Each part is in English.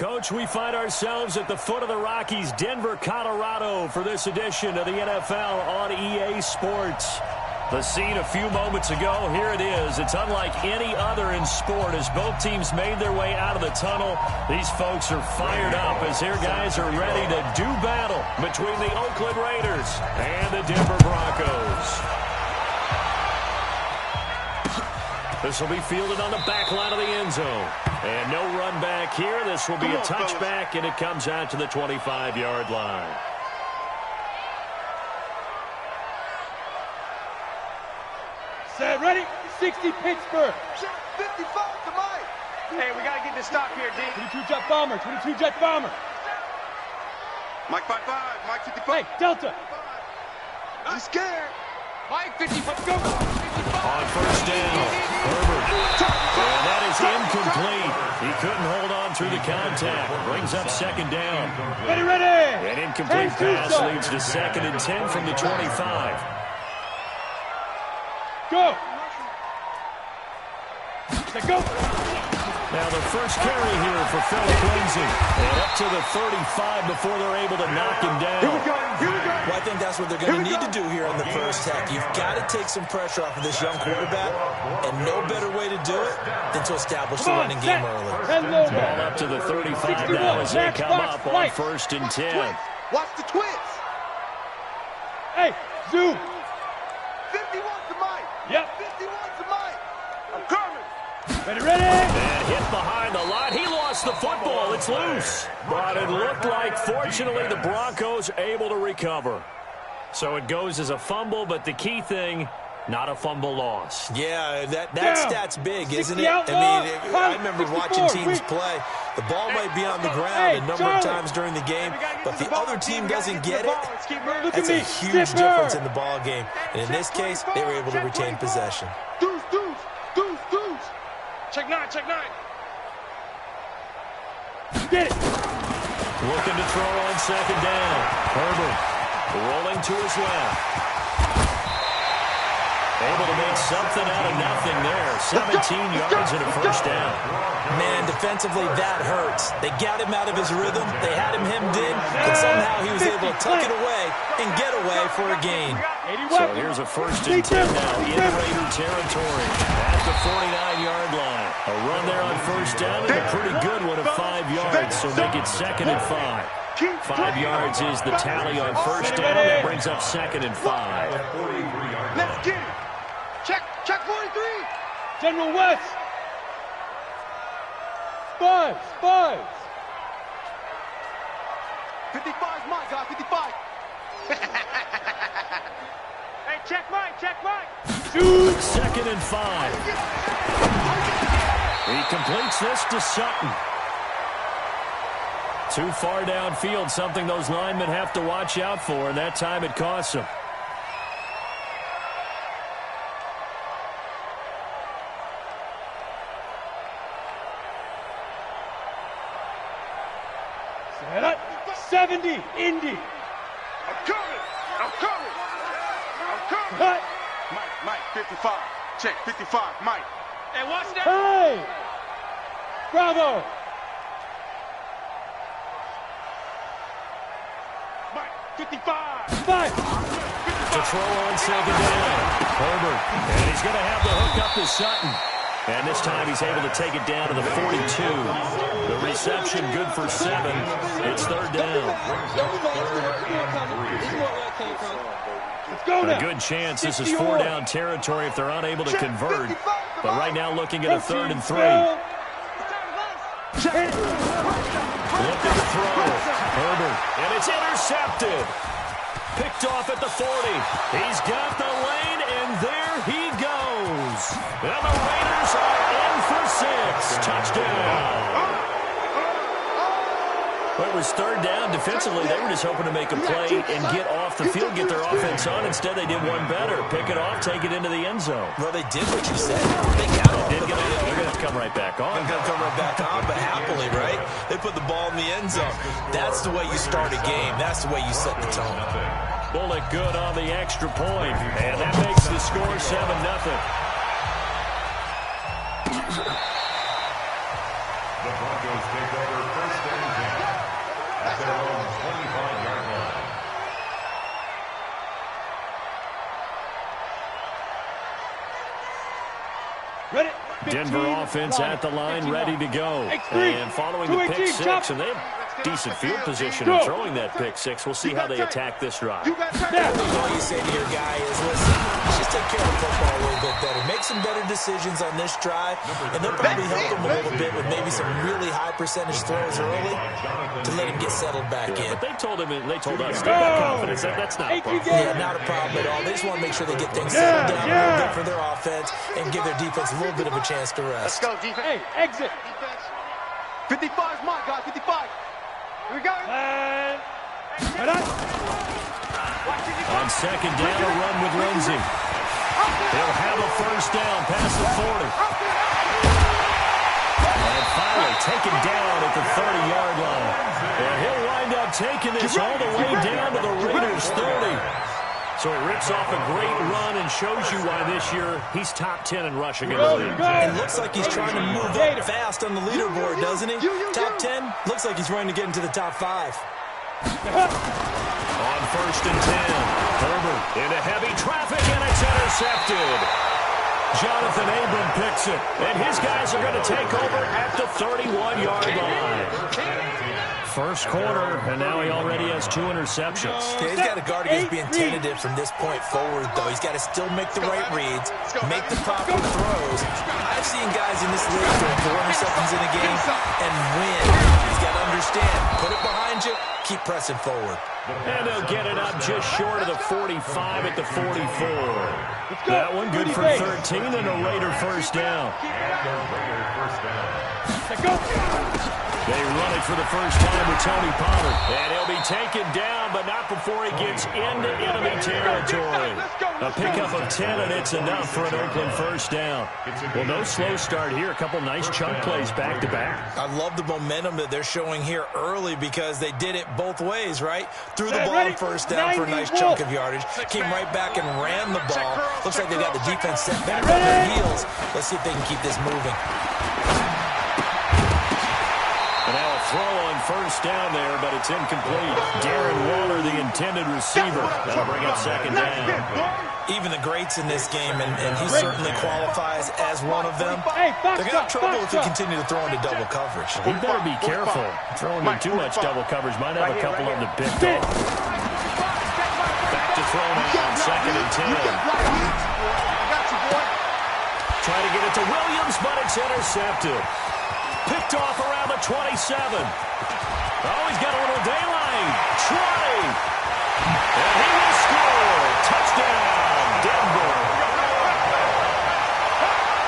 Coach, we find ourselves at the foot of the Rockies, Denver, Colorado, for this edition of the NFL on EA Sports. The scene a few moments ago, here it is. It's unlike any other in sport as both teams made their way out of the tunnel. These folks are fired up as their guys are ready to do battle between the Oakland Raiders and the Denver Broncos. This will be fielded on the back line of the end zone. And no run back here. This will be a touchback, and it comes out to the 25-yard line. Set, ready? 60 Pittsburgh. 55 to Mike. Hey, we got to get this stop here, D. 22 jet bomber, 22 jet bomber. Mike 55, Mike 55. Hey, Delta. I'm scared. Mike 50, let's go. 55. On first down, Herbert. And that is incomplete. He couldn't hold on through the contact. Brings up second down. Ready, ready. An incomplete pass leads to 2nd and 10 from the 25. Go. Let's go. Now the first carry here for Philip Lindsay. And up to the 35 before they're able to knock him down. Here we go. Here we go. Well, I think that's what they're going to need to do here in the first half. You've got to take some pressure off of this young quarterback, and no better way to do it than to establish the running game early. Ball up to the 35 now as they come up on 1st and 10. Watch the twins. Hey, zoom. 51 to Mike. Yep. 51 to Mike. I'm coming. Ready, ready. And hit behind the line. He lost the football. It's loose. But it looked like, fortunately, the Broncos able to recover. So it goes as a fumble, but the key thing, not a fumble loss. Yeah, that stat's big, isn't it? I remember watching teams play. The ball might be on the ground a number of times during the game, but the other team doesn't get it. That's a huge difference in the ball game. And in this case, they were able to retain possession. Deuce. Check nine. Get it. Looking to throw on 2nd down. Herbert rolling to his left. Able to make something out of nothing there. 17 yards and a first down. Man, defensively, that hurts. They got him out of his rhythm. They had him hemmed in, but somehow he was able to tuck it away and get away for a gain. So here's a 1st and 10 now in Raider territory at the 49-yard line. A run there on 1st down and a pretty good one of 5 yards, so make it 2nd and 5. 5 yards is the tally on 1st down. That brings up 2nd and 5. Let's get it. Check 43. General West. Spies. 55 is Mike, guys. 55. Hey, check Mike. Shoot. 2nd and 5. He completes this to Sutton. Too far downfield, something those linemen have to watch out for, and that time it costs them. Set up. 70, Indy. I'm coming. Cut. Mike, 55. Check, 55, Mike. Hey, watch that. Hey. Bravo. Mike, 55. 5. To throw on 2nd down. Herbert. And he's going to have the hook up to Sutton. And this time he's able to take it down to the 42. The reception good for 7. It's 3rd down. Let's go now. A good chance this is 4-down territory if they're unable to convert. But right now looking at a 3rd and 3. Looking to throw. Herbert. And it's intercepted. Picked off at the 40. He's got the lane, and there he goes. And the Raiders are in for 6. Touchdown. Well, it was 3rd down. Defensively, they were just hoping to make a play and get off the field, get their offense on. Instead, they did one better. Pick it off, take it into the end zone. Well, they did what you said. They got off the field. They're going to come right back on. They're going to come right back on, but happily, right? They put the ball in the end zone. That's the way you start a game. That's the way you set the tone. Bullock good on the extra point, and that makes the score 7-0. The Broncos take over 1st and Ready. Denver offense at the line, ready to go. And following the pick six, and they have decent field position in throwing that pick six. We'll see how they attack this drive. All you say to your guy is, listen, just take care of the football a little bit better. Make some better decisions on this drive, and they'll probably help him a little bit with maybe some really high percentage throws early to let him get settled back in. But they told us they got confidence. That's not a problem. Yeah, not a problem at all. They just want to make sure they get things settled down a little bit for their offense and give their defense a little bit of a chance to rest. Let's go, defense. Hey, exit. 55 is mine, guys. 55. Here we go. On second down, a run with Lindsey. He'll have a first down past the 40. And finally taken down at the 30-yard line. And he'll wind up taking this all the way down to the Raiders' 30. So he rips off a great run and shows you why this year he's top 10 in rushing in the league. It looks like he's trying to move up fast on the leaderboard, doesn't he? Top 10? Looks like he's trying to get into the top 5. On first and 10, Herbert into heavy traffic, and it's intercepted. Jonathan Abram picks it, and his guys are going to take over at the 31-yard line. First quarter, and now he already has 2 interceptions. Yeah, he's got to guard against being tentative from this point forward, though. He's got to still make the right reads, make the proper throws. I've seen guys in this league throw 4 interceptions in a game and win. He's got to understand, put it behind you, keep pressing forward. And they'll get it up just short of the 45 at the 44. That one good for 13 and a Raider first down. They run it for the first time with Tony Pollard. And he'll be taken down, but not before he gets into enemy territory. A pickup of 10, and it's enough for an Oakland first down. Well, no slow start here. A couple nice chunk plays back-to-back. I love the momentum that they're showing here early because they did it both ways, right? Threw the ball on first down for a nice chunk of yardage. Came right back and ran the ball. Looks like they got the defense set back on their heels. Let's see if they can keep this moving. Throw on first down there, but it's incomplete. Darren Waller, the intended receiver. That'll bring up second down. Even the greats in this game, and he certainly qualifies as one of them, they're going to have trouble if they continue to throw into double coverage. He better be careful. Throwing in too much double coverage might have a couple of them picked off. Back to throw now on second and 10. Try to get it to Williams, but it's intercepted. Picked off around the 27. Oh, he's got a little daylight. Troy. And he will score. Touchdown, Denver.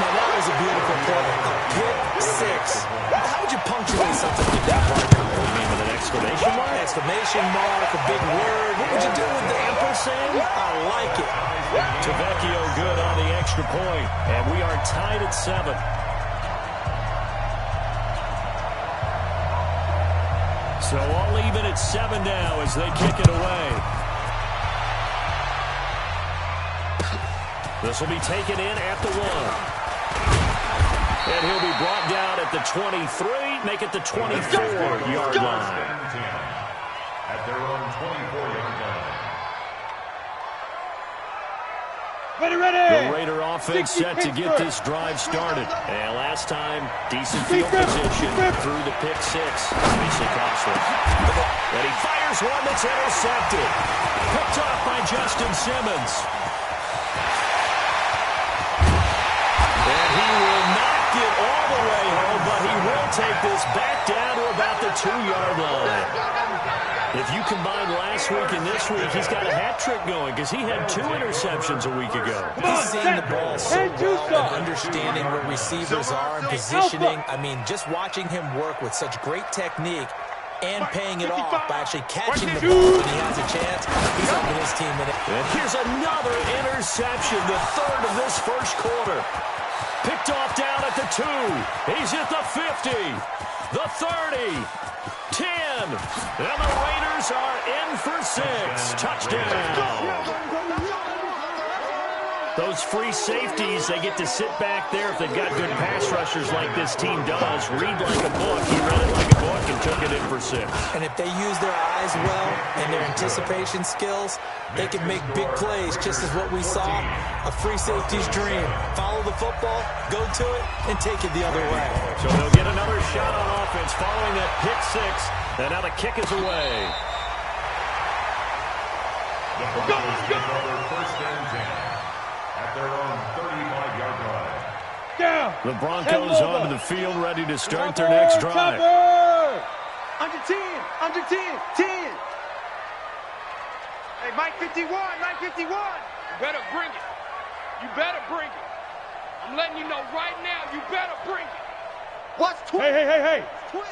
Now, that was a beautiful play. A pick six. How would you punctuate something like that, partner? What do you mean with an exclamation mark? Exclamation mark, a big word. What would you do with the ampersand? I like it. Tavecchio good on the extra point. And we are tied at 7. So all even at 7 now as they kick it away. This will be taken in at the 1. And he'll be brought down at the 23, make it the 24-yard line. At their own 24-yard line. Ready. The Raider offense set to get this drive started. And last time, decent field position through the pick six. Obviously costly. And he fires one that's intercepted. Picked off by Justin Simmons. And he will not get all the way home, but he will take this back down to about the 2-yard line. If you combine last week and this week, he's got a hat trick going because he had 2 interceptions a week ago. He's seeing the ball so well and understanding where receivers are and positioning. I mean, just watching him work with such great technique and paying it off by actually catching the ball when he has a chance. He's helping his team in it. And here's another interception, the 3rd of this first quarter. Picked off down at the 2. He's at the 50, the 30. 10, and the Raiders are in for 6. Touchdown. Those free safeties, they get to sit back there if they've got good pass rushers like this team does. Read like a book. He read it like a book and took it in for 6. And if they use their eyes well and their anticipation skills, they can make big plays, just as what we saw. A free safety's dream. Follow the football, go to it, and take it the other way. So they'll get another shot on offense following that pick 6. And now the kick is away. The Broncos get another first and 10 at their own 35-yard line. Down. The Broncos onto the field, ready to start their next drive. Under 10, under 10, 10. Hey, Mike 51, Mike 51. You better bring it. You better bring it. I'm letting you know right now, you better bring it. What's twins? Hey. Twins.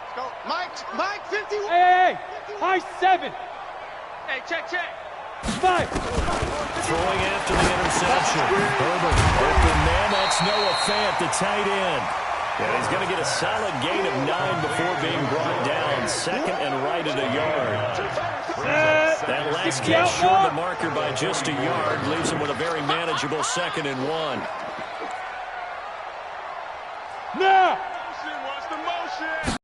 Let's go. Mike 51. Hey. High 7. Hey, check. 5. Throwing after the interception. Herbert, open man. That's Noah Fant, the tight end. Yeah, he's going to get a solid gain of 9 before being brought down. Second and right at a yard. That last catch short the marker by just a yard. Leaves him with a very manageable 2nd and 1. Now. What's the motion?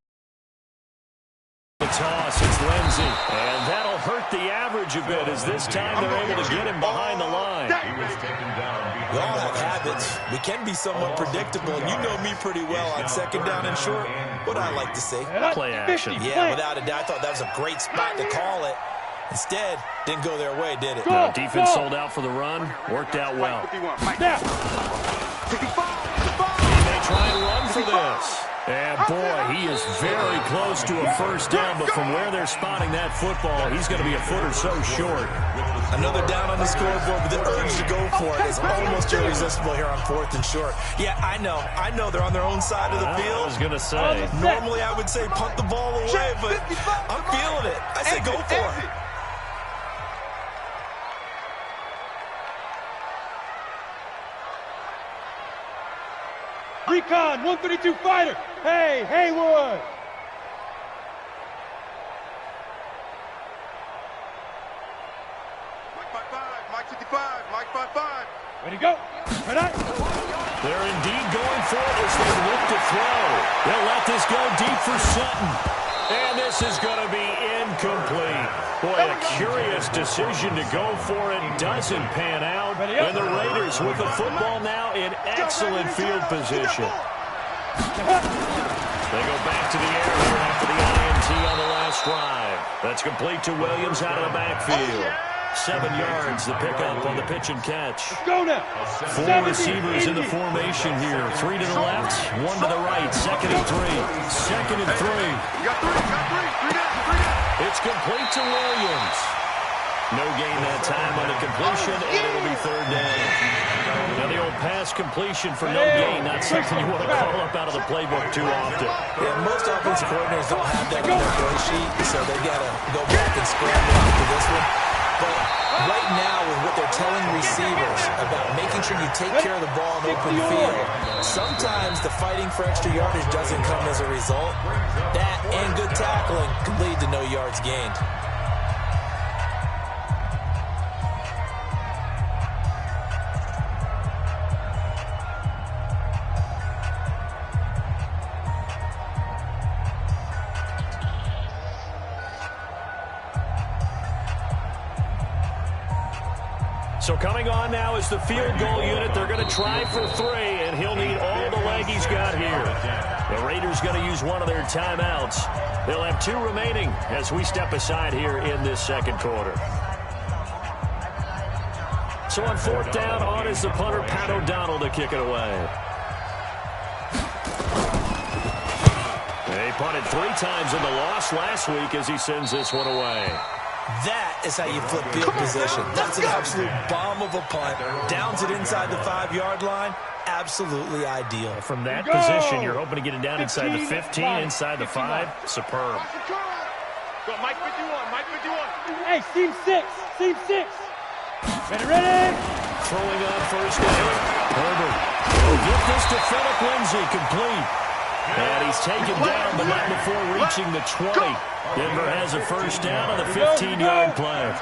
The toss, it's Lindsey. And that'll hurt the average a bit as this time they're able to get him behind the line. He was taken down. We all have habits. We can be somewhat predictable, and you know me pretty well on 2nd down and short. What I like to say. Play action. Yeah, without a doubt, I thought that was a great spot to call it. Instead, didn't go their way, did it? No, defense sold out for the run. Worked out well. Now. 55. He may try and run for this. And boy, he is very close to a first down, but from where they're spotting that football, he's going to be a foot or so short. Another down on the scoreboard, but the urge to go for it is almost irresistible here on 4th and short. Yeah, I know they're on their own side of the field. I was going to say. Normally I would say punt the ball away, but I'm feeling it. I say go for it. Recon, 132 fighter. Hey, Haywood. Mike 55, Mike 55. Ready to go. Ready. They're indeed going for it as they look to throw. They'll let this go deep for Sutton. And this is going to be incomplete. Boy, a curious decision to go for it doesn't pan out. And the Raiders with the football now in excellent field position. They go back to the air here after the INT on the last drive. That's complete to Williams out of the backfield. 7 yards, the pickup on the pitch and catch. Let's go now. 4 receivers in the formation here. 3 to the left, 1 to the right. 2nd and 3. 2nd and 3. You got 3, 3 down. It's complete to Williams. No gain that time on the completion, and it'll be 3rd down. Now the old pass completion for no gain, not something you want to call up out of the playbook too often. Yeah, most offensive coordinators don't have that on their play sheet, so they got to go back and scramble after this one. But right now, with what they're telling receivers about making sure you take care of the ball in open field, sometimes the fighting for extra yardage doesn't come as a result. That and good tackling could lead to no yards gained. So coming on now is the field goal unit. They're going to try for 3, and he'll need all the leg he's got here. The Raiders going to use one of their timeouts. They'll have 2 remaining as we step aside here in this 2nd quarter. So on 4th down, on is the punter, Pat O'Donnell, to kick it away. They punted 3 times in the loss last week as he sends this one away. That is how you flip field position. That's an absolute bomb of a punt. Downs it inside the 5-yard line. Absolutely ideal. From that position, you're hoping to get it down inside the 15, inside the 5. Superb. Go, Mike 51, Mike 51. Hey, seam 6. Seam 6. Ready. Throwing on 1st down. Herbert will get this to Philip Lindsay, complete. And he's taken down, but not before reaching the 20. Denver has a first down on the 15-yard play.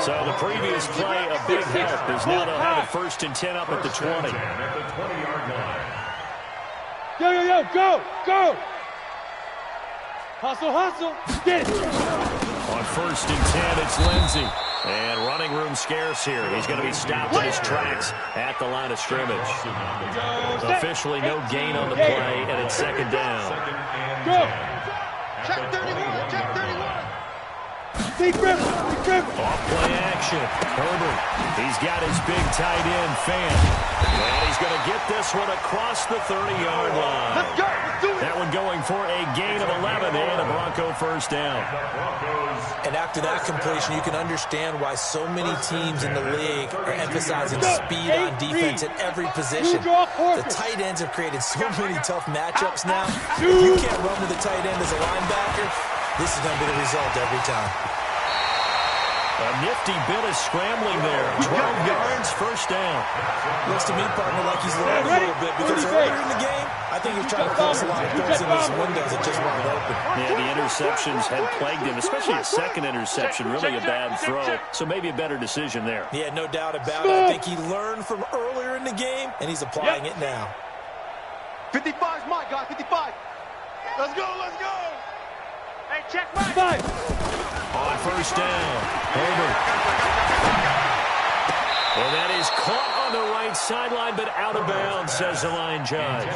So the previous play, a big help, as now they'll have a 1st and 10 up at the 20. Yo, go! Hustle, get it! On 1st and 10, it's Lindsey. And running room scarce here. He's going to be stopped in his tracks at the line of scrimmage. Officially no gain on the play, and it's 2nd down. Go! Check 31, check 31. Deep grip. Off play action. Herbert. He's got his big tight end, Fan. And he's going to get this one across the 30-yard line. Let's go. Let's do it. That one going for a gain of 11 and a Bronco first down. And after that completion, you can understand why so many teams in the league are emphasizing speed on defense at every position. The tight ends have created so many tough matchups now. If you can't run with the tight end as a linebacker, this is going to be the result every time. A nifty bit of scrambling there. 12 yards, first down. Looks to me, partner, like he's learned a little bit because earlier in the game, I think he was trying to force a lot of throws into some windows that just weren't open. Yeah, the interceptions had plagued him, especially a second interception, really a bad throw. So maybe a better decision there. Yeah, no doubt about it. I think he learned from earlier in the game, and he's applying it now. 55's Mike, guys, 55. Let's go. Hey, check Mike. On first down, Herbert. And that is caught on the right sideline, but out of bounds, says the line judge.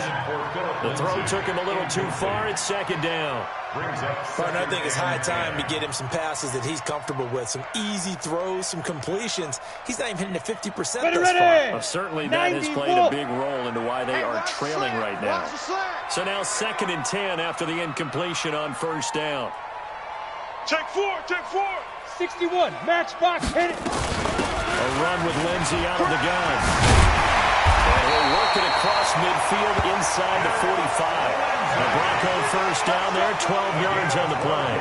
The throw took him a little too far. It's 2nd down. Partner, I think it's high time to get him some passes that he's comfortable with. Some easy throws, some completions. He's not even hitting the 50% thus far. Well, certainly that has played a big role into why they are trailing right now. So now 2nd and 10 after the incompletion on first down. Check 4. 61, matchbox, hit it. A run with Lindsey out of the gun. And he'll work it across midfield inside the 45. The Bronco first down there, 12 yards on the play.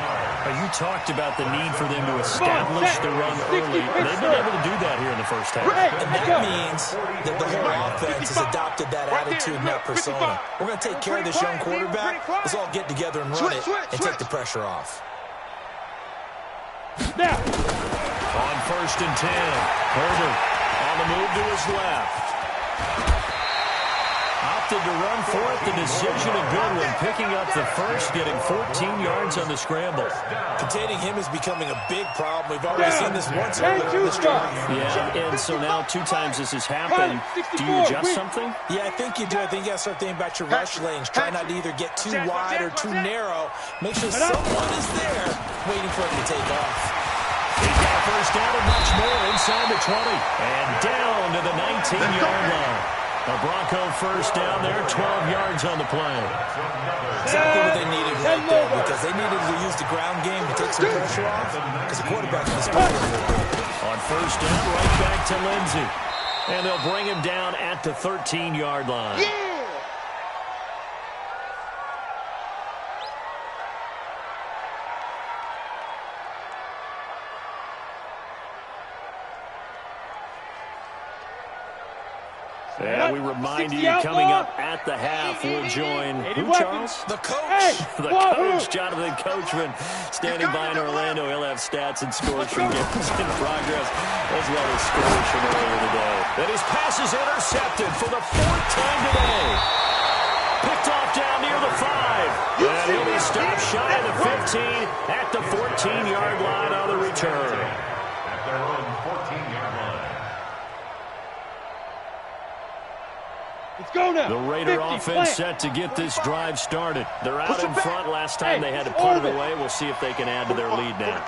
Now, you talked about the need for them to establish the run early. They've been able to do that here in the first half. And that means that the whole offense has adopted that attitude and that persona. We're going to take care of this young quarterback. Let's all get together and run it and take the pressure off. Now. On 1st and 10, Herbert on the move to his left. Opted to run for it. The decision a good one. Picking up the first, getting 14 yards on the scramble. Containing him is becoming a big problem. We've already seen this once earlier in this drive. Yeah, and so now 2 times this has happened. Do you adjust something? Yeah, I think you do. I think you got to start thinking about your rush lanes. Try not to either get too wide or too narrow. Make sure someone is there waiting for him to take off. He's got a first down and much more inside the 20. And down to the 19-yard line. A Bronco first down there, 12 yards on the play. Exactly what they needed right there, because they needed to use the ground game to take some pressure off, because the quarterback can start on first down, right back to Lindsey. And they'll bring him down at the 13-yard line. Yeah. And we remind you, coming up at the half, we'll join who, Charles? The coach. The coach, Jonathan Coachman, standing by in Orlando. He'll have stats and scores from games in progress, as well as scores from earlier today. And his pass is intercepted for the 4th time today. Picked off down near the 5. And he'll be stopped shy of the 15 at the 14-yard line on the return. At their own 14-yard line. Let's go now. The Raider offense set to get this drive started. They're out in front. Last time they had to put it away. We'll see if they can add to their lead now.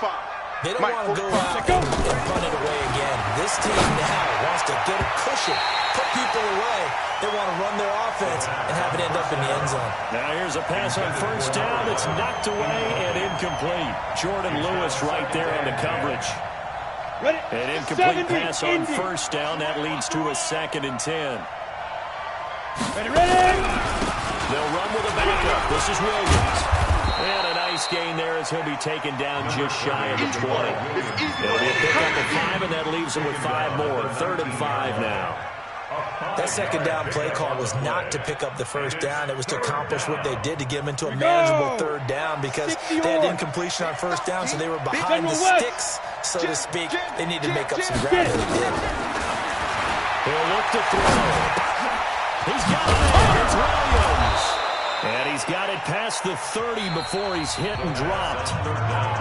They don't want to go out and punt it away again. This team now wants to get a cushion, put people away. They want to run their offense and have it end up in the end zone. Now here's a pass on first down. It's knocked away and incomplete. Jordan Lewis right there on the coverage. An incomplete pass on first down. That leads to a 2nd and 10. Ready. They'll run with a backup. This is Williams. And a nice gain there as he'll be taken down just shy of the 20. It'll be a pickup of 5, and that leaves him with 5 more. 3rd and 5 now. That second down play call was not to pick up the first down. It was to accomplish what they did to get them into a manageable third down because they had incompletion on first down, so they were behind the sticks, so to speak. They needed to make up some ground, and they did. He'll look to throw. He's got it. It's Williams. And he's got it past the 30 before he's hit and dropped.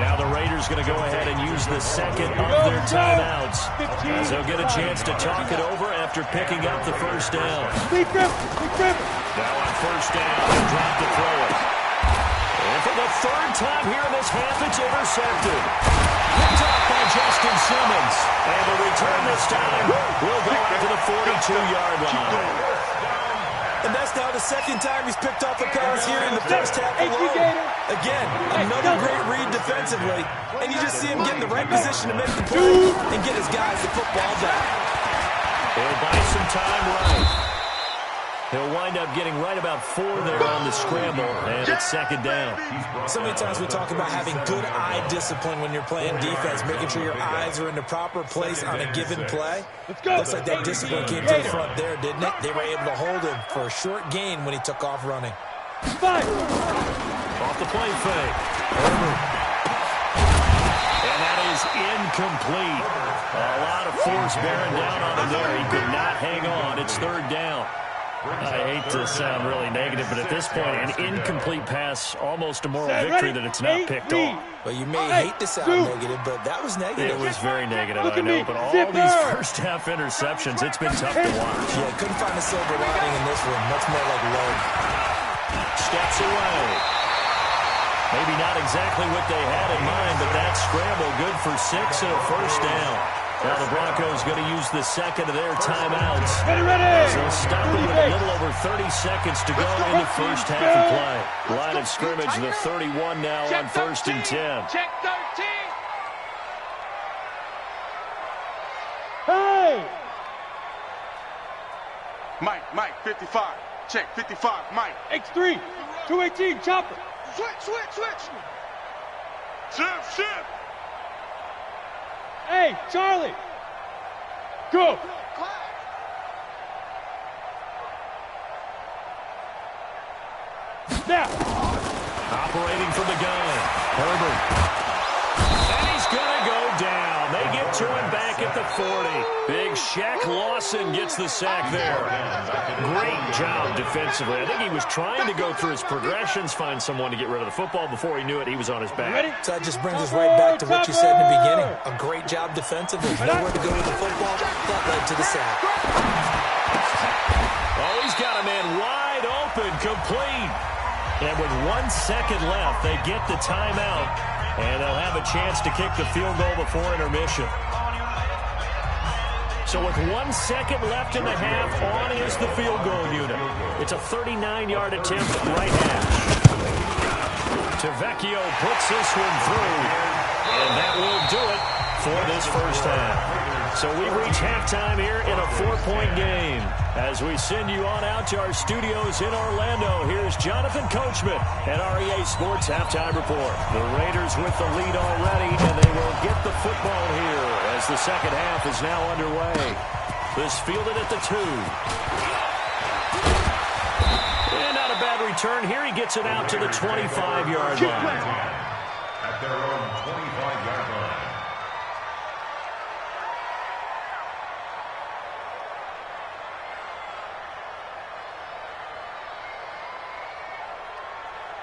Now the Raiders going to go ahead and use the second of their timeouts, as they'll get a chance to talk it over after picking up the first down. Now on first down, they drop to throw it. And for the third time here in this half, it's intercepted. Picked up by Justin Simmons. And the return this time will go out to the 42-yard line. And that's now the second time he's picked off a pass here in the first half alone. Again, another great read defensively. And you just see him get in the right position to make the play and get his guys the football back. He'll buy some time right. He'll wind up getting right about 4 there on the scramble, and it's second down. So many times we talk about having good eye discipline when you're playing defense, making sure your eyes are in the proper place on a given play. Looks like that discipline came to the front there, didn't it? They were able to hold him for a short gain when he took off running. Off the play fake. And that is incomplete. A lot of force bearing down on him there. He could not hang on. It's third down. I hate to sound really negative, but at this point, an incomplete pass, almost a moral victory that it's not picked off. Well, you may hate to sound negative, but that was negative. It was very negative, I know, but all these first-half interceptions, it's been tough to watch. Yeah, couldn't find a silver lining in this one. Much more like lead. Steps away. Maybe not exactly what they had in mind, but that scramble good for 6 and a first down. Now the Broncos going to use the second of their timeouts. So stop it with a little over 30 seconds to go in the first half of play. Line of scrimmage, the 31 now on first and 10. Check 13. Hey! Mike, 55. Check, 55, Mike. X3, 218, chopper. Switch. Shift. Hey, Charlie. Go. Now. Operating from the gun. Herbert. And he's going to go down. They get to him back at the 40. Big Shaq Lawson gets the sack there. Great job defensively. I think he was trying to go through his progressions, find someone to get rid of the football. Before he knew it, he was on his back. So that just brings us right back to what you said in the beginning. A great job defensively. Nowhere to go with the football. That led to the sack. Oh, he's got a man wide open, complete. And with 1 second left, they get the timeout. And they'll have a chance to kick the field goal before intermission. So with 1 second left in the half, on is the field goal unit. It's a 39-yard attempt right hash. Tavecchio puts this one through. And that will do it for this first half. So we reach halftime here in a 4-point game. As we send you on out to our studios in Orlando, here's Jonathan Coachman at REA Sports Halftime Report. The Raiders with the lead already, and they will get the football here as the second half is now underway. This fielded at the 2. And not a bad return. Here he gets it out to the 25-yard line. At their own 25-yard line.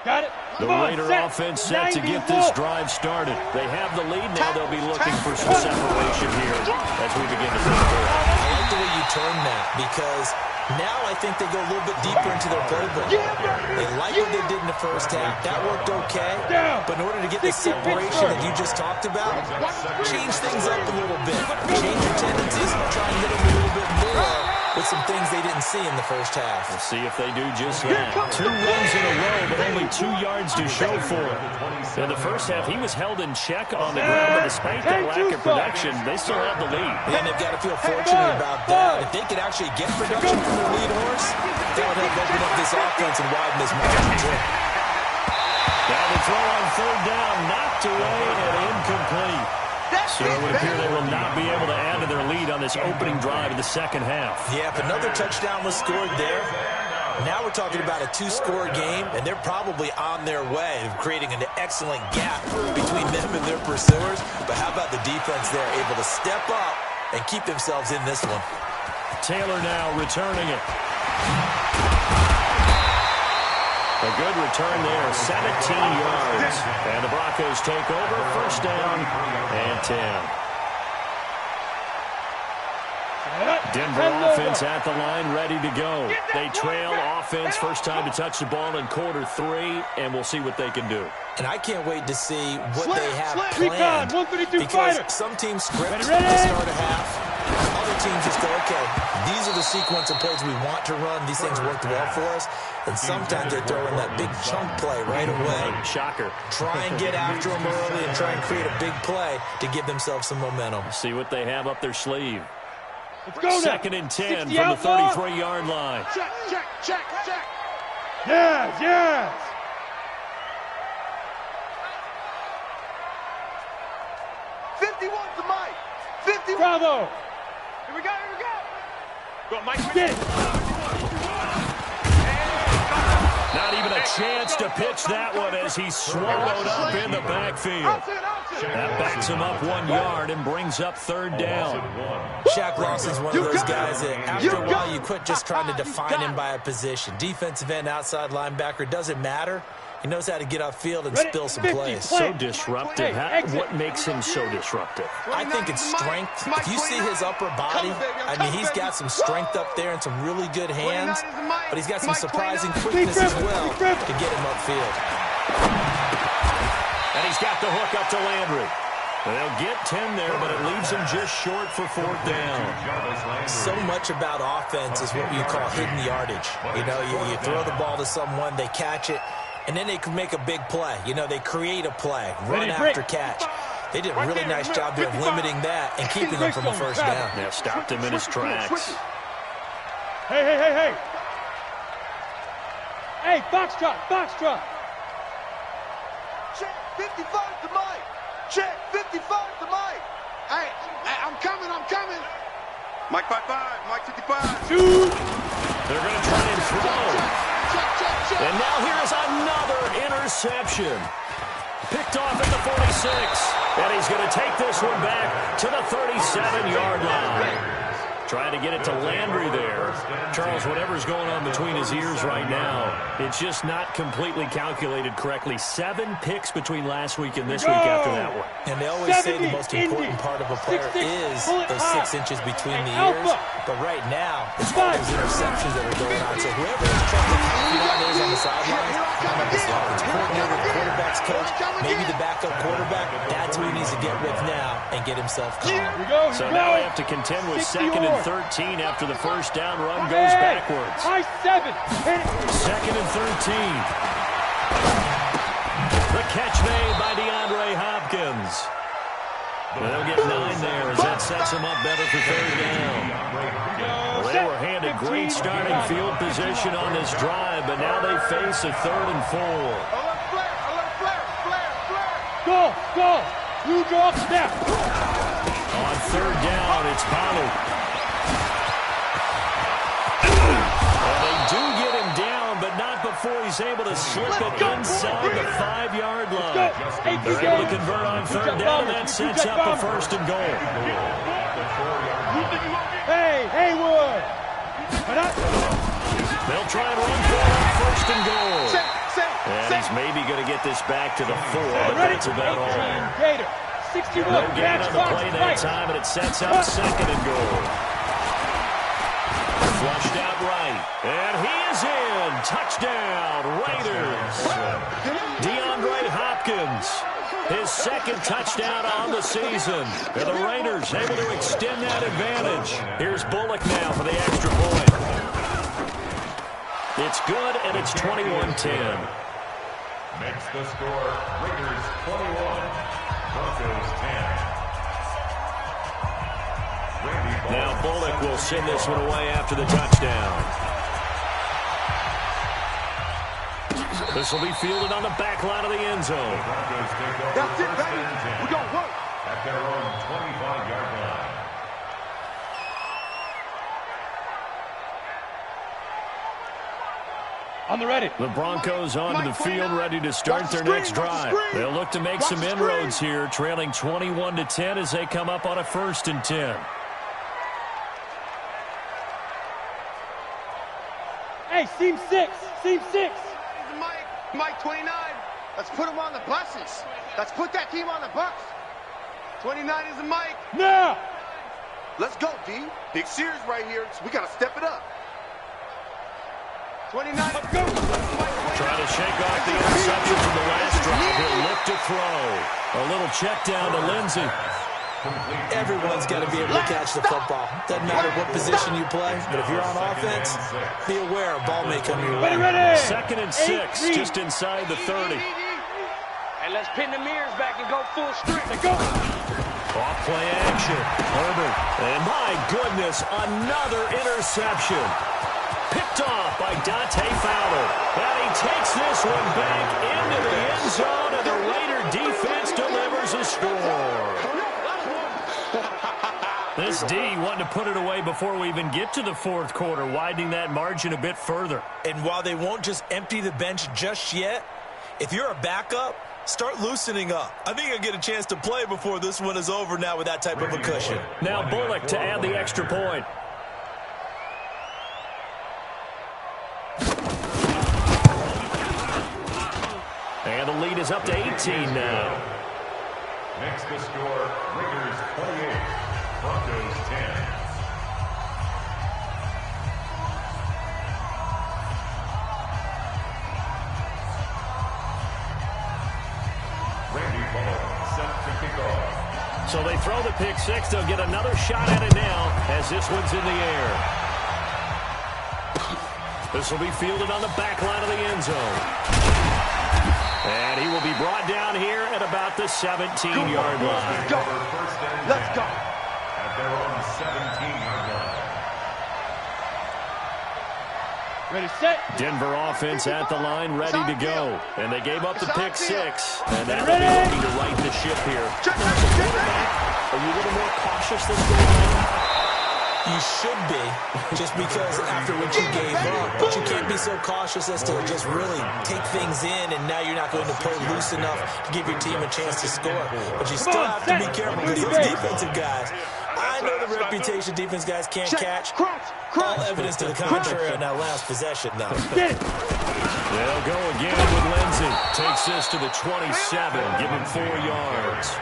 Got it. The Raider offense set to get this drive started. They have the lead. Now they'll be looking for some separation here as we begin to think forward. I like the way you turn that because now I think they go a little bit deeper into their playbook. They like what they did in the first half. That worked okay. But in order to get the separation that you just talked about, change things up a little bit. Change your tendencies and try and hit them a little bit more with some things they didn't see in the first half. We'll see if they do just that. 2 runs in a row, but only 2 yards to show for it. In the first half, he was held in check on the ground, but despite that lack of production, they still have the lead. And they've got to feel fortunate about that. If they could actually get production from their lead horse, that would help open up this offense and widen this margin. Now the throw on third down, knocked away and incomplete. So it would appear they will not be able to add to their lead on this opening drive of the second half. Yeah, if another touchdown was scored there, now we're talking about a two-score game, and they're probably on their way of creating an excellent gap between them and their pursuers. But how about the defense there, able to step up and keep themselves in this one? Taylor now returning it. A good return there, 17 yards. And the Broncos take over, first down and 10. Denver offense at the line, ready to go. They trail offense, first time to touch the ball in quarter 3, and we'll see what they can do. And I can't wait to see what they have planned, because some teams script to start a half. Other teams just go, okay, these are the sequence of plays we want to run. These things worked well for us. And sometimes they throw in that big chunk play right away. Shocker. Try and get after them early and try and create a big play to give themselves some momentum. See what they have up their sleeve. Let's go now. Second and 10 from the 33-yard line. Check, check, check, check. Yes, yes. To Mike. 50. Bravo. Here we go, here we go. Go, Mike. Get it. Not even a chance to pitch that one as he's swallowed up in the backfield. That backs him up 1 yard and brings up third down. Shaq Lawson's one of those guys that after a while you quit just trying to define him by a position. Defensive end, outside linebacker, doesn't matter. He knows how to get upfield and spill some plays. So disruptive. What makes him so disruptive? I think it's strength. If you see his upper body, I mean, he's got some strength up there and some really good hands, but he's got some surprising quickness as well to get him upfield. And he's got the hook up to Landry. They'll get 10 there, but it leaves him just short for fourth down. So much about offense is what you call hidden yardage. You know, you throw the ball to someone, they catch it, and then they can make a big play. You know, they create a play, run after catch. They did a really nice job there of limiting that and keeping them from a first down. Yeah, stopped him in his tracks. Hey, hey, hey, hey. Hey, foxtrot, foxtrot. Check 55 to Mike. Check 55 to Mike. Hey, I'm coming. Mike 55, Mike 55. Shoot. They're going to try and throw. And now here's another interception. Picked off at the 46. And he's going to take this one back to the 37-yard line. Trying to get it to Landry there. Charles, whatever's going on between his ears right now, it's just not completely calculated correctly. 7 picks between last week and this week after that one. And they always say the most important part of a player is those 6 inches between the ears. But right now, it's all those interceptions that are going on. So whoever is trying to copy on those on the sidelines, this offense coordinator, the quarterback's coach, maybe the backup quarterback, that's who he needs to get with now and get himself calm. So now they have to contend with 2nd and 13 after the first down run goes backwards. High 7. 2nd and 13. The catch made by DeAndre Hopkins. They'll get 9 there as that sets them up better for third down. Well, they were handed great starting field position on this drive, but now they face a 3rd and 4. Go, go. Blue draw, snap. On third down, it's Banu. Do get him down, but not before he's able to slip it inside the 5-yard line. They're able to convert on third down, and that sets up a 1st and goal. Hey, Haywood. They'll try and run for it on 1st and goal. And he's maybe going to get this back to the 4, but that's about all. Gator, 61. No gain on the play that time, and it sets up 2nd and goal. Flushed out right, and he is in. Touchdown, Raiders. DeAndre Hopkins, his 2nd touchdown on the season. And the Raiders able to extend that advantage. Here's Bullock now for the extra point. It's good, and it's 21-10. Makes the score Raiders 21, Broncos 10. Now Bullock will send this one away after the touchdown. This will be fielded on the back line of the end zone. That's it, baby. We're going to work. At their own 25-yard line. On the ready. The Broncos onto the field, ready to start their next drive. They'll look to make some inroads here, trailing 21-10 as they come up on a 1st and 10. Hey, seam 6. Seam 6. Mike 29. Let's put him on the buses. Let's put that team on the bus. 29 is the Mike. Now. Let's go, D. Big Sears right here, so we got to step it up. 29. Let's go. Trying to shake off the interception from the last drive. He'll look to throw. A little check down to Lindsey. Everyone's got to be able to catch the football. Doesn't matter what position you play, but if you're on offense, be aware a ball may come your way. Ready. 2nd and 6, just inside the 30. And let's pin the mirrors back and go full strength. Let's go. Off play action. Herbert. And my goodness, another interception. Picked off by Dante Fowler. And he takes this one back into the end zone, and the Raider defense delivers a score. This D wanting to put it away before we even get to the 4th quarter, widening that margin a bit further. And while they won't just empty the bench just yet, if you're a backup, start loosening up. I think you'll get a chance to play before this one is over now with that type of a cushion. Now Bullock to add the extra point. And the lead is up to 18 now. Next to score, Raiders 28, Broncos 10. So they throw the pick 6. They'll get another shot at it now as this one's in the air. This will be fielded on the back line of the end zone. And he will be brought down here at about the 17-yard line. Let's go. Let's go. At their own 17-yard line. Ready, set. Denver offense at the line, ready to go. And they gave up the pick 6. And now Ready. they're looking to right the ship here. Are you a little more cautious this going on? You should be, just because after what you gave up, but you can't be so cautious as to just really take things in, and now you're not going to play loose enough to give your team a chance to score. But you still have to be careful because those defensive guys, I know the reputation defense guys can't catch. All evidence to the contrary on that last possession, though. They'll go again with Lindsey. Takes this to the 27, give him 4 yards.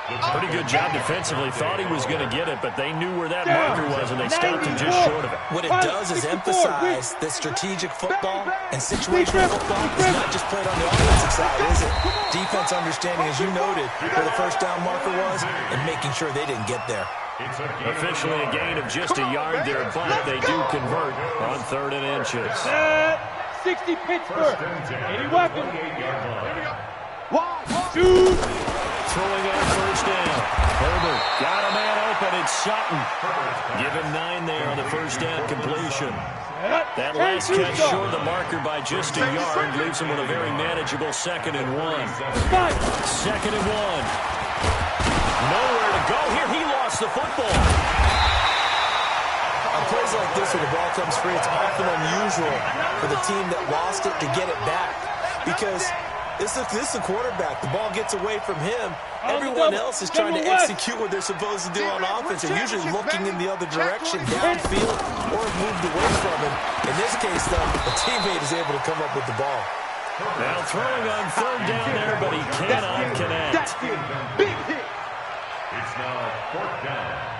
Pretty good job defensively. Thought he was going to get it, but they knew where that marker was, and they stopped him just short of it. What it does is emphasize that strategic football and situational football is not just played on the offensive side, is it? Defense understanding, as you noted, where the first down marker was and making sure they didn't get there. Officially a gain of just a yard there, but they do convert on 3rd and inches. 60 Pittsburgh. 80 weapons. 1, 2. Throwing on 1st down. Herbert got a man open. It's Sutton. Give him 9 there on the 1st down completion. That last catch short of the marker by just a yard leaves him with a very manageable 2nd and 1. 2nd and 1. Nowhere to go here. He lost the football. On plays like this where the ball comes free, it's often unusual for the team that lost it to get it back because this is the quarterback. The ball gets away from him. Everyone else is trying to execute what they're supposed to do on offense. They're usually looking in the other direction, downfield, or moved away from him. In this case, though, a teammate is able to come up with the ball. Now throwing on 3rd down there, but he cannot connect. big hit. It's now 4th down.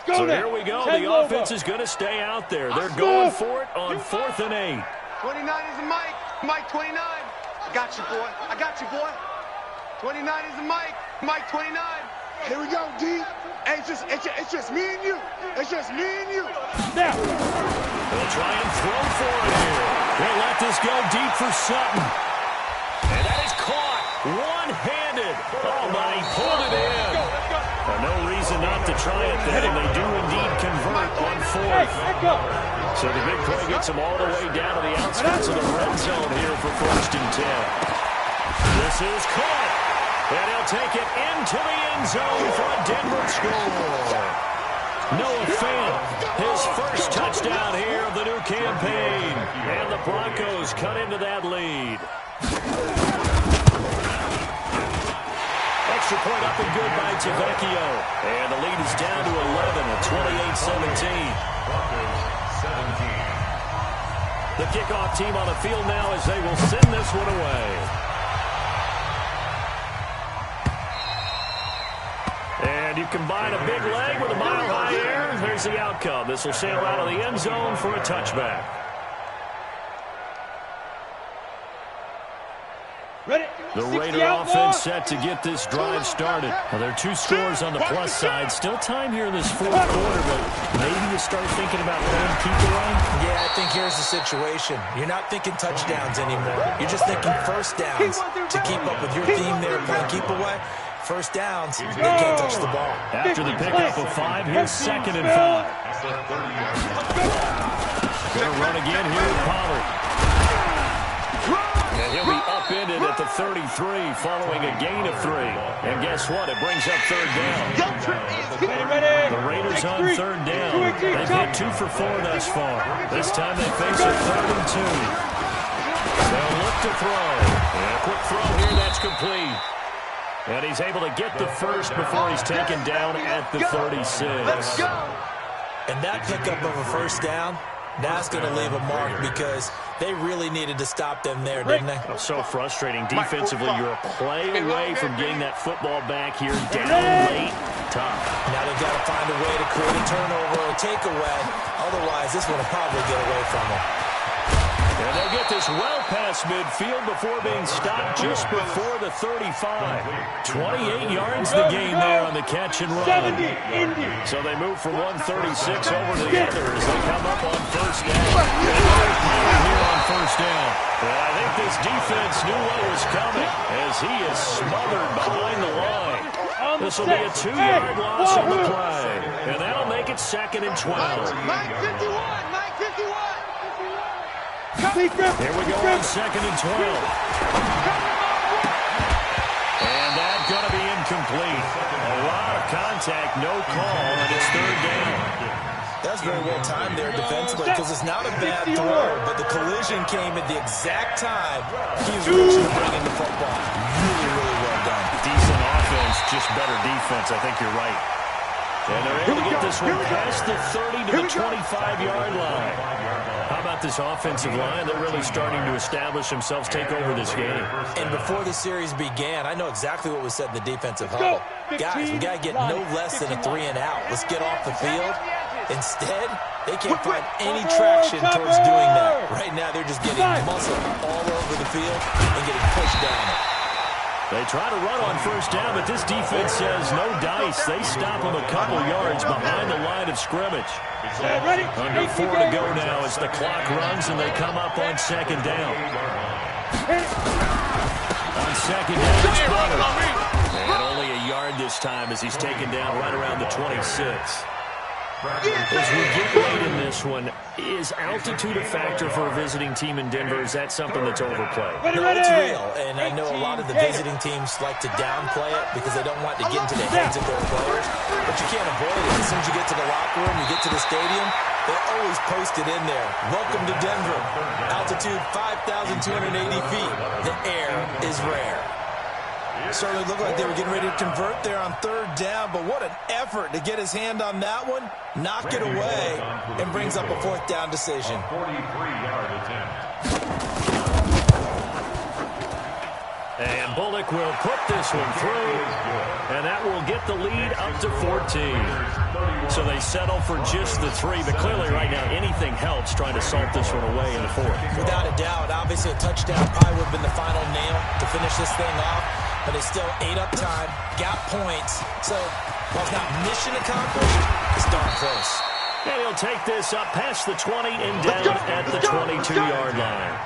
So here we go. The offense is going to stay out there. They're going for it on 4th and 8. 29 is the Mike. Mike 29. I got you, boy. I got you, boy. 29 is the Mike. Mike 29. Here we go, D. Hey, it's just me and you. It's just me and you. Now. They'll try and throw for it here. They'll let this go deep for Sutton. And that is caught one-handed. Oh, my, he pulled it in. No reason not to try it then, and they do indeed convert on 4th. So the big play gets them all the way down to the outskirts of the red zone here for 1st and 10. This is caught. And he'll take it into the end zone for a Denver score. Noah Fant, his first touchdown here of the new campaign. And the Broncos cut into that lead. Extra point up and good by Tavecchio. And the lead is down to 11 at 28-17. The kickoff team on the field now as they will send this one away. And you combine a big leg with a mile-high air. There's the outcome. This will sail out of the end zone for a touchback. The Raider offense set to get this drive started. Now, there are 2 scores on the plus side. Still time here in this fourth quarter, but maybe you start thinking about playing keep away? Yeah, I think here's the situation. You're not thinking touchdowns anymore. You're just thinking first downs to keep up with your theme there playing keep away. First downs, they can't touch the ball. After the pickup of 5, here's 2nd and 5. Going to run again here with Pollard. And he'll be upended at the 33 following a gain of 3. And guess what? It brings up 3rd down. The Raiders on 3rd down. They've hit 2 for 4 thus far. This time they face a 3rd and 2. They'll look to throw. And a quick throw here, that's complete. And he's able to get the first before he's taken down at the 36. And that pickup of a first down, that's going to leave a mark because they really needed to stop them there, didn't they? Oh, so frustrating. Defensively, you're a play away from getting that football back here down late. Tough. Now they've got to find a way to create a turnover or a takeaway. Otherwise, this one will probably get away from them. And they'll get this well past midfield before being stopped just before the 35. 28 yards the gain there on the catch and run. So they move from 136 over to the other as they come up on first down. Here on first down. And I think this defense knew what was coming as he is smothered behind the line. This will be a 2-yard loss on the play. And that'll make it 2nd and 12. Mike 51, Mike 51. Here we go on 2nd and 12. And that's going to be incomplete. A lot of contact, no call, and it's 3rd down. That's very well timed there defensively because it's not a bad throw, but the collision came at the exact time he was reaching to bring in the football. Really, really well done. Decent offense, just better defense. I think you're right. And they're able to get this one past the 30 to the 25-yard line. How about this offensive line? They're really starting to establish themselves, take over this game. And before the series began, I know exactly what was said in the defensive huddle. Guys, we got to get no less than a 3-and-out. Let's get off the field. Instead, they can't find any traction towards doing that. Right now, they're just getting muscle all over the field and getting pushed down. They try to run on first down, but this defense says no dice. They stop them a couple yards behind the line of scrimmage. Under 4 to go now as the clock runs and they come up on 2nd down. On 2nd down, it's Pollard. And only a yard this time as he's taken down right around the 26. As we get late in this one, is altitude a factor for a visiting team in Denver? Is that something that's overplayed? No, it's real, and I know a lot of the visiting teams like to downplay it because they don't want to get into the heads of their players, but you can't avoid it. As soon as you get to the locker room, you get to the stadium, they always post it in there. Welcome to Denver. Altitude 5,280 feet. The air is rare. Certainly looked like they were getting ready to convert there on 3rd down, but what an effort to get his hand on that one, knock it away, and brings up a 4th down decision. 43-yard attempt. And Bullock will put this one through, and that will get the lead up to 14. So they settle for just the 3, but clearly right now anything helps trying to salt this one away in the 4th. Without a doubt, obviously a touchdown probably would have been the final nail to finish this thing off. But it's still 8 up time, got points. So, while it's not mission accomplished, it's darn close. And he'll take this up past the 20 and down at the 22-yard line.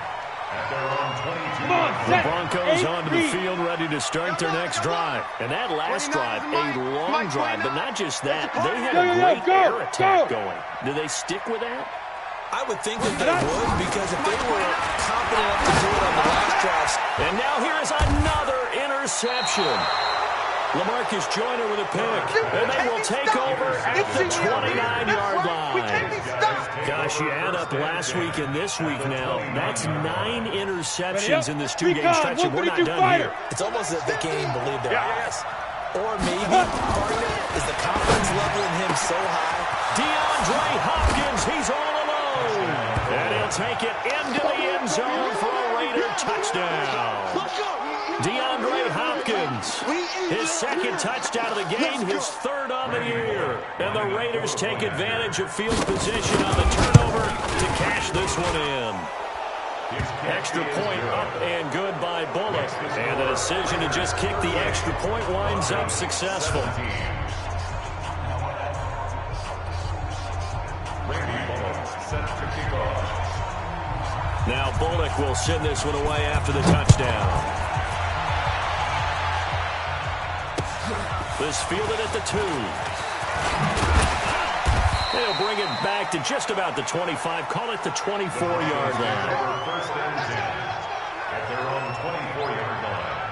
The Broncos onto the field ready to start their next drive. And that last drive, a long drive, but not just that. They had a great air attack going. Do they stick with that? I would think that they would, because if they were confident enough to do it on the last drive. And now here is another interception. interception. LaMarcus Joyner with a pick, and they will take over at the 29-yard line. Gosh, you add up last week and this week now. That's 9 interceptions in this two-game stretch, and we're not done here. It's almost as if they can't even believe their eyes. Or maybe part of it is the confidence level in him so high. DeAndre Hopkins, he's all alone. And he'll take it into the end zone for a Raider touchdown. DeAndre Hopkins, his second touchdown of the game, his third on the year. And the Raiders take advantage of field position on the turnover to cash this one in. Extra point up and good by Bullock. And the decision to just kick the extra point winds up successful. Now Bullock will send this one away after the touchdown. This fielded at the 2. They'll bring it back to just about the 25. Call it the 24-yard line. First and 10 at their own 24-yard line.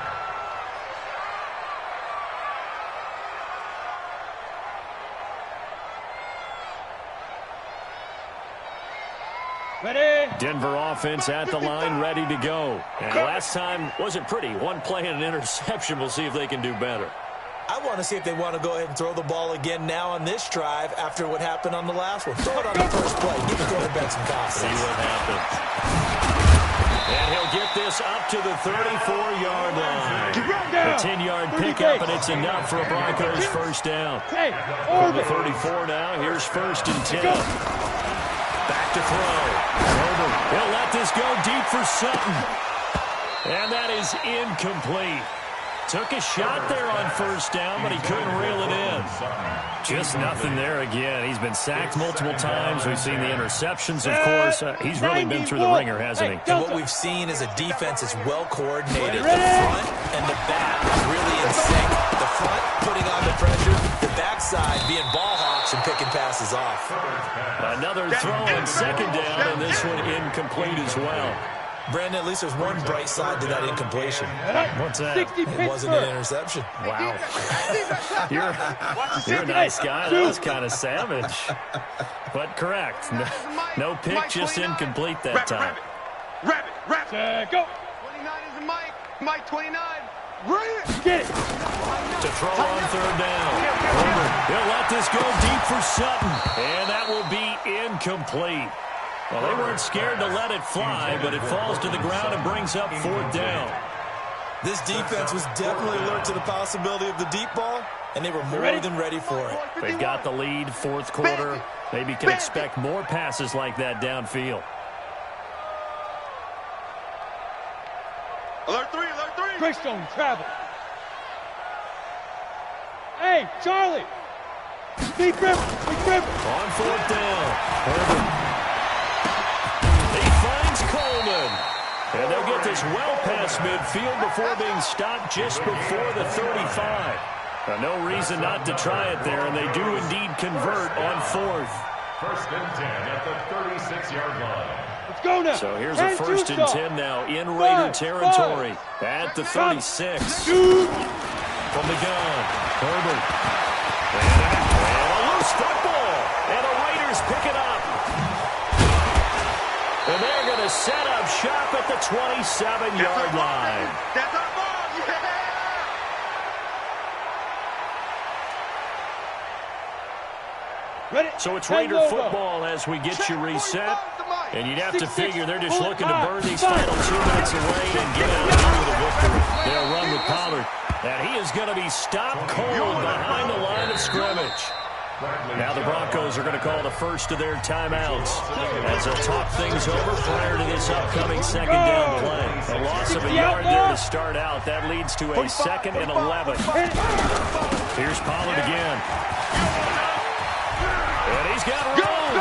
Ready? Denver offense at the line, ready to go. And last time wasn't pretty. One play and an interception. We'll see if they can do better. I want to see if they want to go ahead and throw the ball again now on this drive after what happened on the last one. Throw it on the first play. Give the quarterback some confidence. See what happens. And he'll get this up to the 34-yard line. A 10-yard pickup, and it's enough for a Broncos first down. From the 34 now, here's first and 10. Back to throw. He'll let this go deep for Sutton. And that is incomplete. Took a shot there on first down, but he couldn't reel it in. Just nothing there again. He's been sacked multiple times. We've seen the interceptions, of course. He's really been through the ringer, hasn't he? And what we've seen is a defense that's well coordinated. The front and the back really in sync. The front putting on the pressure, the backside being ball hawks and picking passes off. Another throw on second down, and this one incomplete as well. Brandon, at least there's one bright side to that incompletion. What's that? It wasn't an interception. Wow. You're a nice guy. That was kind of savage. But correct. No pick, just incomplete that time. Rabbit. Go. 29 is a Mike. Mike 29. Get it. To throw on third down. He'll let this go deep for Sutton. And that will be incomplete. Well, they weren't scared to let it fly, but it falls to the ground and brings up fourth down. This defense was definitely alert to the possibility of the deep ball, and they were more than ready for it. They've got the lead, fourth quarter. Maybe can expect more passes like that downfield. Alert 3. Greystone travel. Hey, Charlie. Deep rip. On fourth down. Herbert. Coleman. And they'll get this well past midfield before being stopped just before the 35. No reason not to try it there, and they do indeed convert on fourth. First and 10 at the 36-yard line. Let's go now. So here's a first and 10 now in Raider territory at the 36. From the gun, Herbert. And a loose football. And the Raiders pick it up. And they're going to set up shop at the 27-yard line. That's our ball. Yeah. Ready? So it's Raider football as we get you reset. And you'd have to figure they're just looking to burn these final 2 minutes away and get out of here with a victory. They'll run with Pollard. And he is going to be stopped cold behind the line of scrimmage. Now the Broncos are going to call the first of their timeouts as they'll talk things over prior to this upcoming second down play. A loss of a yard there to start out. That leads to a 2nd and 11. Here's Pollard again. And he's got room.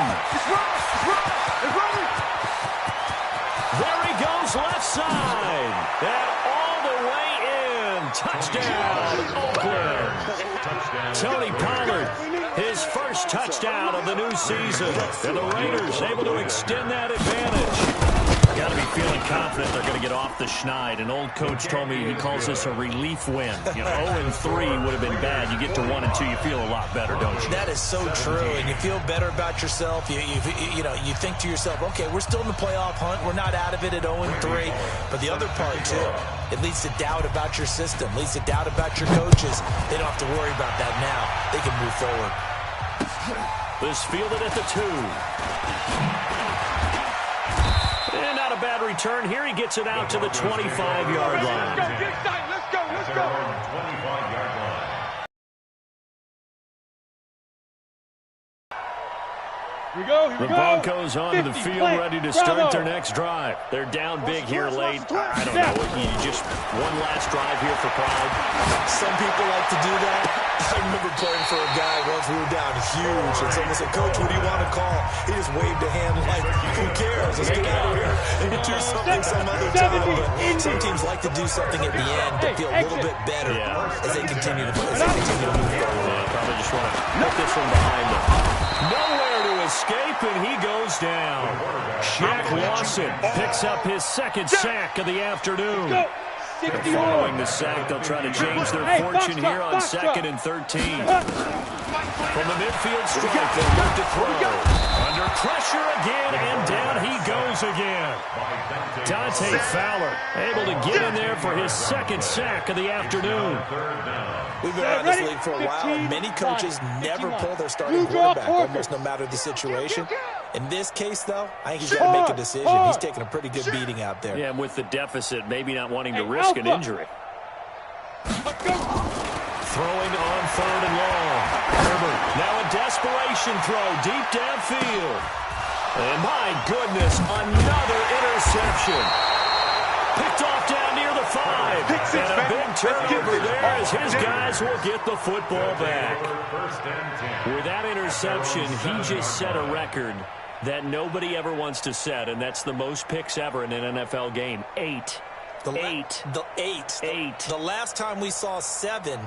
There he goes left side. And all the way in. Touchdown, Oakland. Tony Pollard, his first touchdown of the new season. And the Raiders able to extend that advantage. Got to be feeling confident they're going to get off the schneid. An old coach told me he calls this a relief win. 0-3 would have been bad. You get to 1-2, you feel a lot better, don't you? That is so true, and you feel better about yourself. You think to yourself, okay, we're still in the playoff hunt. We're not out of it at 0-3. But the other part, too, it leads to doubt about your system, leads to doubt about your coaches. They don't have to worry about that now. They can move forward. This fielded at the 2. And not a bad return. Here he gets it out to the 25-yard line. Let's go, get excited. Let's go, let's go. 25-yard line. Here we go, here we The go. Broncos onto the field, play. ready to Bravo. start their next drive. They're down big here late. I don't know. You just one last drive here for pride. Some people like to do that. I remember playing for a guy once. We were down huge, and someone said, "Coach, what do you want to call?" He just waved a hand like, "Who cares? Let's get out of here and do something some other time." But some teams like to do something at the end to feel a little bit better as they continue to move forward. Probably just want to put this one behind them. Nowhere to escape, and he goes down. Shaq Lawson picks up his second sack of the afternoon. Following the sack, they'll try to change their fortune here on 2nd and 13. From the midfield stripe, they'll look to throw. Under pressure again, and down he goes again. Dante Fowler able to get in there for his second sack of the afternoon. We've been around this league for a while, and many coaches never pull their starting quarterback, almost no matter the situation. In this case, though, I think he's got to make a decision. He's taking a pretty good beating out there. Yeah, and with the deficit, maybe not wanting to risk an injury. Throwing on 3rd and long. Herbert, now a desperation throw deep downfield. And my goodness, another interception. Picked off down near the 5. And a big turnover there as his guys will get the football back. With that interception, he just set a record that nobody ever wants to set, and that's the most picks ever in an NFL game. 8. The last time we saw 7,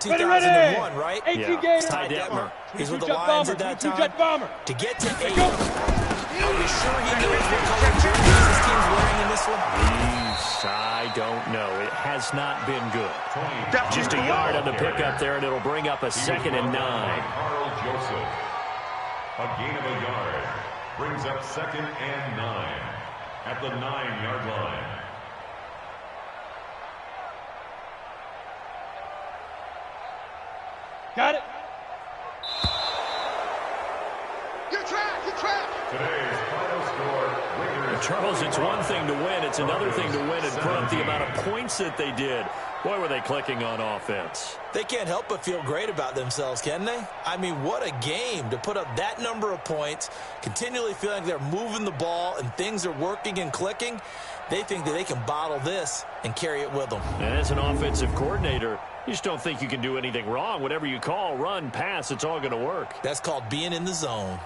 2001, right? Yeah. Ty Detmer. He's with the Lions at that time. To get to 8, are we sure he knows what color jerseys his team's wearing in this one? I don't know. It has not been good. Just a yard on the pickup there, and it'll bring up a 2nd and 9. Carl Joseph. A gain of a yard brings up 2nd and 9 at the 9-yard line. Got it. Get track. Today's final score, Raiders. Charles, it's one thing to win. It's another thing to win and put up the amount of points that they did. Boy, were they clicking on offense. They can't help but feel great about themselves, can they? I mean, what a game to put up that number of points, continually feeling like they're moving the ball and things are working and clicking. They think that they can bottle this and carry it with them. And as an offensive coordinator, you just don't think you can do anything wrong. Whatever you call, run, pass, it's all going to work. That's called being in the zone.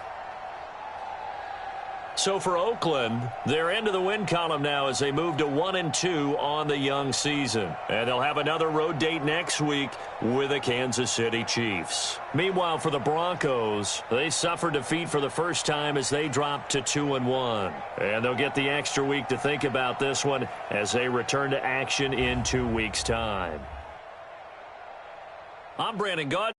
So for Oakland, they're into the win column now as they move to 1-2 on the young season. And they'll have another road date next week with the Kansas City Chiefs. Meanwhile, for the Broncos, they suffered defeat for the first time as they dropped to 2-1. And they'll get the extra week to think about this one as they return to action in 2 weeks' time. I'm Brandon Gaudin.